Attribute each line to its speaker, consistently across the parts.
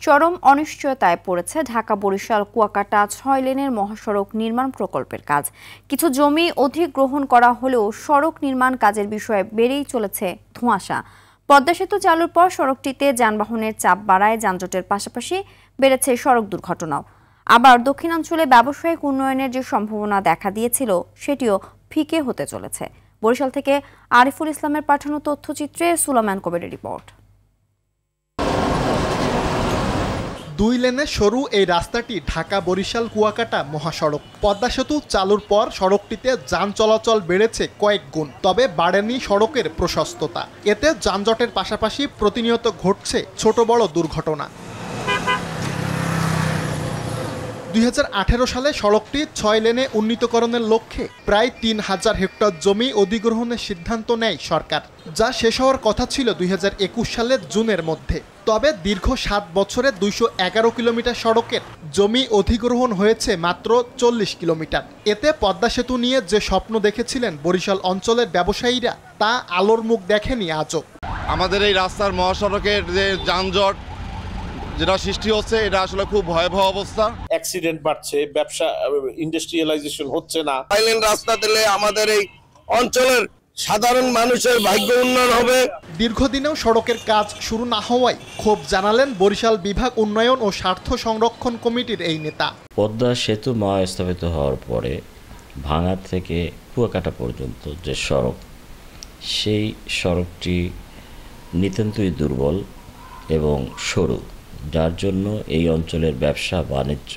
Speaker 1: চরম অনিশ্চয়তায় পড়েছে ঢাকা-বরিশাল কুয়াকাটা ৬ লেনের মহাসড়ক নির্মাণ প্রকল্পের কাজ। কিছু জমি অধিগ্রহণ করা হলেও সড়ক নির্মাণ কাজের বিষয়ে বেড়েই চলেছে ধোঁয়াশা। পদ্মা সেতু চালুর পর সড়কটিতে যানবাহনের চাপ বাড়ায় যানজটের পাশাপাশি বেড়েছে সড়ক দুর্ঘটনাও। আবার দক্ষিণাঞ্চলে ব্যবসায়িক উন্নয়নের যে সম্ভাবনা দেখা দিয়েছিল সেটিও ফিকে হতে চলেছে। বরিশাল থেকে আরিফুল ইসলামের পাঠানো তথ্যচিত্রে সুলাইমান কবিরের রিপোর্ট।
Speaker 2: ২ লেনের সরু এই রাস্তাটি ঢাকা-বরিশাল কুয়াকাটা মহাসড়ক। পদ্মা সেতু চালুর পর সড়কটিতে যান চলাচল বেড়েছে কয়েক গুণ, তবে বাড়েনি সড়কের প্রশস্ততা। এতে যানজটের পাশাপাশি প্রতিনিয়ত ঘটছে ছোট বড় দুর্ঘটনা। ২০১৮ সালে সড়কটি ৬ লেনে উন্নীতকরণের লক্ষ্যে প্রায় ৩,০০০ হেক্টর জমি অধিগ্রহণের সিদ্ধান্ত নেয় সরকার, যা শেষ হওয়ার কথা ছিল ২০২১ সালের জুনের মধ্যে। তবে দীর্ঘ ৭ বছরে ২১১ কিলোমিটার সড়কের জমি অধিগ্রহণ হয়েছে মাত্র ৪০ কিলোমিটার। এতে পদ্মা সেতু নিয়ে যে স্বপ্ন দেখেছিলেন বরিশাল অঞ্চলের ব্যবসায়ীরা, তা আলোর মুখ দেখেনি আজও।
Speaker 3: আমাদের এই রাস্তার মহাসড়কের যে যানজট যেটা সৃষ্টি হচ্ছে, এটা আসলে খুব ভয়াবহ অবস্থা।
Speaker 4: অ্যাক্সিডেন্ট বাড়ছে, ব্যবসা ইন্ডাস্ট্রিয়ালাইজেশন হচ্ছে না।
Speaker 5: ফাইলেন রাস্তা দিলে আমাদের এই অঞ্চলের সাধারণ মানুষের ভাগ্য উন্নয়ন হবে।
Speaker 2: দীর্ঘদিনেও সড়কের কাজ শুরু না হওয়ায় ক্ষোভ জানালেন বরিশাল বিভাগ উন্নয়ন ও স্বার্থ সংরক্ষণ কমিটির এই নেতা।
Speaker 6: পদ্মা সেতু স্থাপিত হওয়ার পরে ভাঙা থেকে কুয়াকাটা পর্যন্ত যে সড়ক, সেই সড়কটি নিতান্তই দুর্বল এবং সরু, যার জন্য এই অঞ্চলের ব্যবসা বাণিজ্য,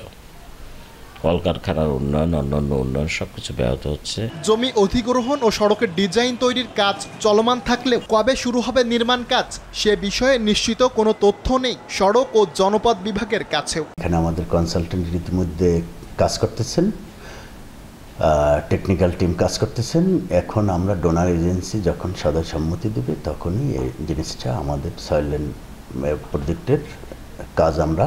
Speaker 6: কলকারখানার উন্নয়ন, অন্যান্য উন্নয়ন সবকিছু ব্যাহত হচ্ছে।
Speaker 2: জমি অধিগ্রহণ ও সড়কের ডিজাইন তৈরির কাজ চলমান থাকলেও কবে শুরু হবে নির্মাণ কাজ সে বিষয়ে নিশ্চিত কোনো তথ্য নেই সড়ক ও জনপদ বিভাগের কাছেও।
Speaker 7: এখানে আমাদের কনসালটেন্ট ইতিমধ্যে কাজ করতেছেন, টেকনিক্যাল টিম কাজ করতেছেন। এখন আমরা ডোনার এজেন্সি যখন সদয় সম্মতি দেবে তখনই এই জিনিসটা আমাদের ৬ লেন প্রজেক্টের কাজ আমরা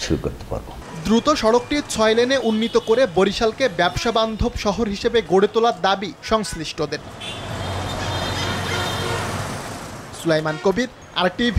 Speaker 7: শুরু করতে পারবো।
Speaker 2: দ্রুত সড়কটি ৬ লেনে উন্নীত করে বরিশালকে ব্যবসা বান্ধব শহর হিসেবে গড়ে তোলার দাবি সংশ্লিষ্টদের। সুলাইমান কবির, RTV।